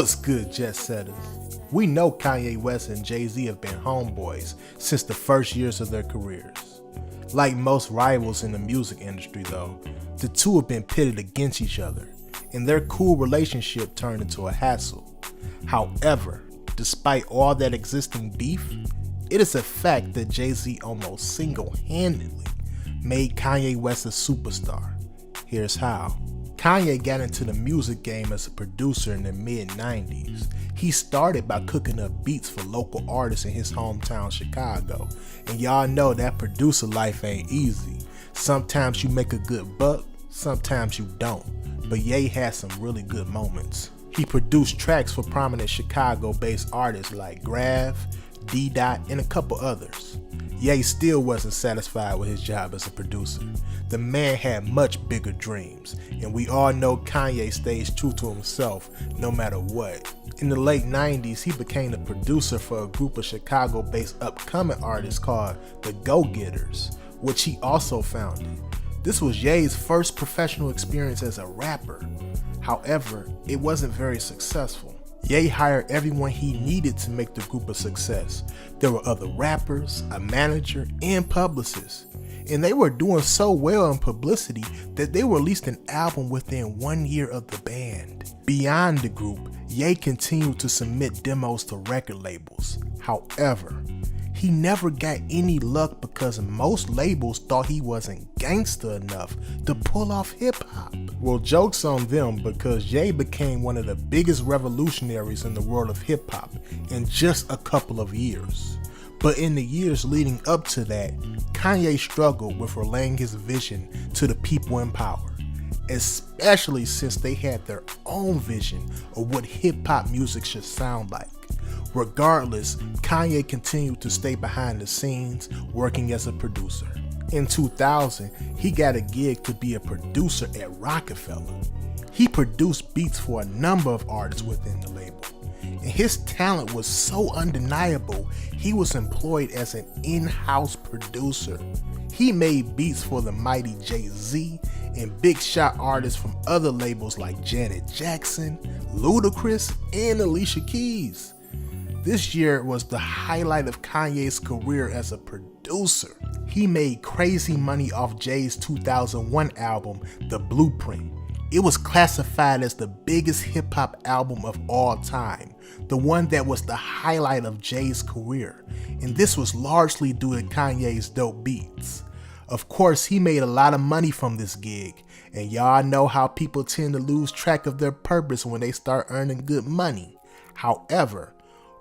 What's good, Jetsetters? We know Kanye West and Jay-Z have been homeboys since the first years of their careers. Like most rivals in the music industry though, the two have been pitted against each other, and their cool relationship turned into a hassle. However, despite all that existing beef, it is a fact that Jay-Z almost single-handedly made Kanye West a superstar. Here's how. Kanye got into the music game as a producer in the mid-90s. He started by cooking up beats for local artists in his hometown Chicago. And y'all know that producer life ain't easy. Sometimes you make a good buck, sometimes you don't. But Ye had some really good moments. He produced tracks for prominent Chicago-based artists like Grav, D-Dot, and a couple others. Ye still wasn't satisfied with his job as a producer. The man had much bigger dreams, and we all know Kanye stays true to himself no matter what. In the late 90s, he became the producer for a group of Chicago-based upcoming artists called the Go-Getters, which he also founded. This was Ye's first professional experience as a rapper. However, it wasn't very successful. Ye hired everyone he needed to make the group a success. There were other rappers, a manager, and publicists. And they were doing so well in publicity that they released an album within 1 year of the band. Beyond the group, Ye continued to submit demos to record labels. However, he never got any luck because most labels thought he wasn't gangsta enough to pull off hip-hop. Well, joke's on them because Ye became one of the biggest revolutionaries in the world of hip-hop in just a couple of years. But in the years leading up to that, Kanye struggled with relaying his vision to the people in power, especially since they had their own vision of what hip-hop music should sound like. Regardless, Kanye continued to stay behind the scenes, working as a producer. In 2000, he got a gig to be a producer at Rockefeller. He produced beats for a number of artists within the label, and his talent was so undeniable, he was employed as an in-house producer. He made beats for the mighty Jay-Z and big shot artists from other labels like Janet Jackson, Ludacris, and Alicia Keys. This year was the highlight of Kanye's career as a producer. He made crazy money off Jay's 2001 album, The Blueprint. It was classified as the biggest hip-hop album of all time, the one that was the highlight of Jay's career, and this was largely due to Kanye's dope beats. Of course, he made a lot of money from this gig, and y'all know how people tend to lose track of their purpose when they start earning good money. However,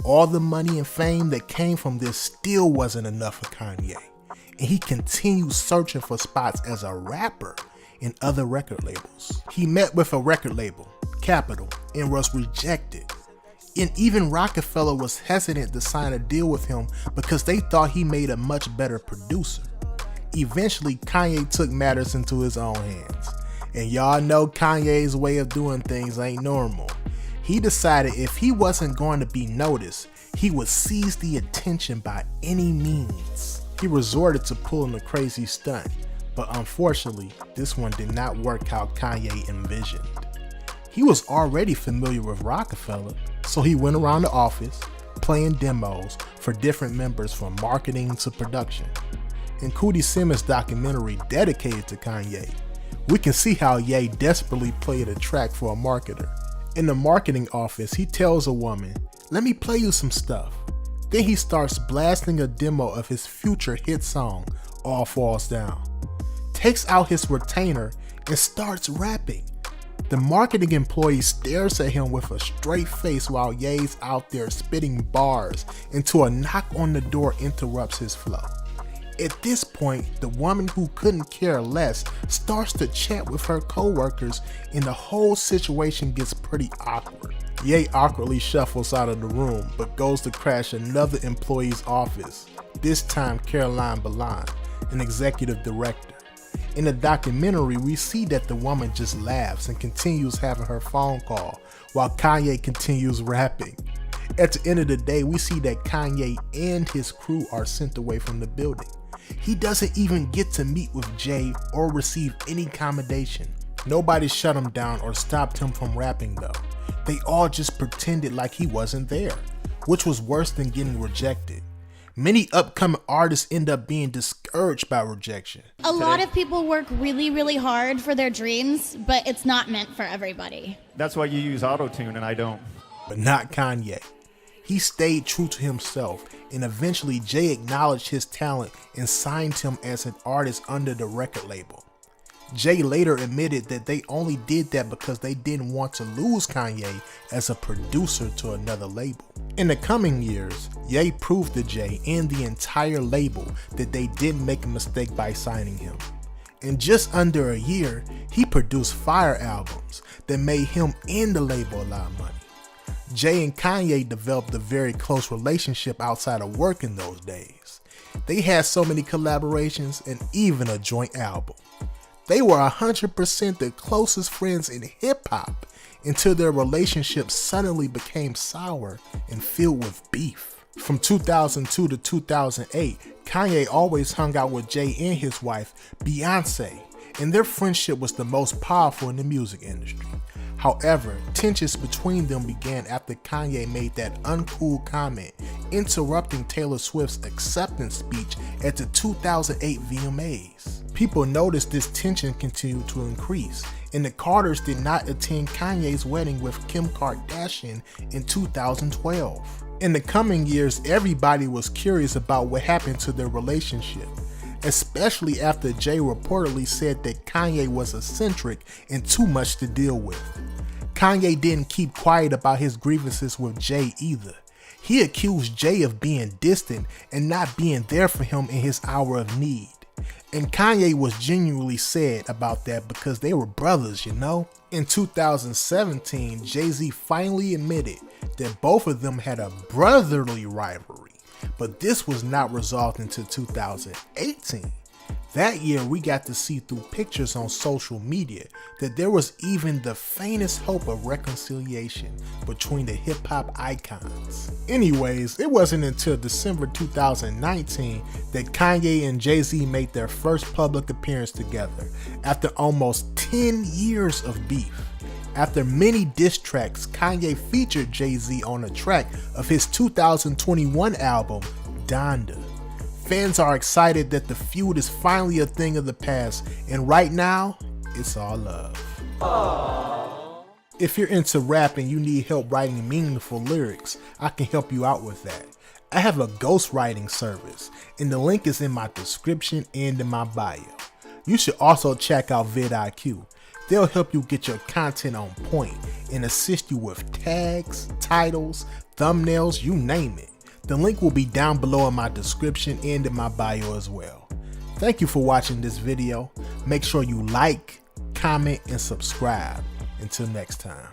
all the money and fame that came from this still wasn't enough for Kanye, and he continued searching for spots as a rapper in other record labels. He met with a record label, Capitol, and was rejected. And even Rockefeller was hesitant to sign a deal with him because they thought he made a much better producer. Eventually, Kanye took matters into his own hands. And y'all know Kanye's way of doing things ain't normal. He decided if he wasn't going to be noticed, he would seize the attention by any means. He resorted to pulling a crazy stunt, but unfortunately, this one did not work how Kanye envisioned. He was already familiar with Rockefeller, so he went around the office, playing demos for different members from marketing to production. In Cootie Simmons' documentary dedicated to Kanye, we can see how Ye desperately played a track for a marketer. In the marketing office, he tells a woman, "Let me play you some stuff." Then he starts blasting a demo of his future hit song, All Falls Down. Takes out his retainer and starts rapping. The marketing employee stares at him with a straight face while Ye's out there spitting bars until a knock on the door interrupts his flow. At this point, the woman who couldn't care less starts to chat with her co-workers and the whole situation gets pretty awkward. Ye awkwardly shuffles out of the room but goes to crash another employee's office, this time Caroline Balan, an executive director. In the documentary, we see that the woman just laughs and continues having her phone call while Kanye continues rapping. At the end of the day, we see that Kanye and his crew are sent away from the building. He doesn't even get to meet with Jay or receive any commendation. Nobody shut him down or stopped him from rapping though. They all just pretended like he wasn't there, which was worse than getting rejected. Many upcoming artists end up being discouraged by rejection. A lot of people work really, really hard for their dreams, but it's not meant for everybody. That's why you use auto-tune and I don't. But not Kanye. He stayed true to himself, and eventually Jay acknowledged his talent and signed him as an artist under the record label. Jay later admitted that they only did that because they didn't want to lose Kanye as a producer to another label. In the coming years, Ye proved to Jay and the entire label that they didn't make a mistake by signing him. In just under a year, he produced fire albums that made him and the label a lot of money. Jay and Kanye developed a very close relationship outside of work in those days. They had so many collaborations and even a joint album. They were 100% the closest friends in hip-hop until their relationship suddenly became sour and filled with beef. From 2002 to 2008, Kanye always hung out with Jay and his wife, Beyonce, and their friendship was the most powerful in the music industry. However, tensions between them began after Kanye made that uncool comment interrupting Taylor Swift's acceptance speech at the 2008 VMAs. People noticed this tension continued to increase, and the Carters did not attend Kanye's wedding with Kim Kardashian in 2012. In the coming years, everybody was curious about what happened to their relationship, especially after Jay reportedly said that Kanye was eccentric and too much to deal with. Kanye didn't keep quiet about his grievances with Jay either. He accused Jay of being distant and not being there for him in his hour of need. And Kanye was genuinely sad about that because they were brothers, you know? In 2017, Jay-Z finally admitted that both of them had a brotherly rivalry, but this was not resolved until 2018. That year, we got to see through pictures on social media that there was even the faintest hope of reconciliation between the hip-hop icons. Anyways, it wasn't until December 2019 that Kanye and Jay-Z made their first public appearance together after almost 10 years of beef. After many diss tracks, Kanye featured Jay-Z on a track of his 2021 album, Donda. Fans are excited that the feud is finally a thing of the past, and right now, it's all love. Aww. If you're into rap and you need help writing meaningful lyrics, I can help you out with that. I have a ghostwriting service, and the link is in my description and in my bio. You should also check out vidIQ. They'll help you get your content on point and assist you with tags, titles, thumbnails, you name it. The link will be down below in my description and in my bio as well. Thank you for watching this video. Make sure you like, comment, and subscribe. Until next time.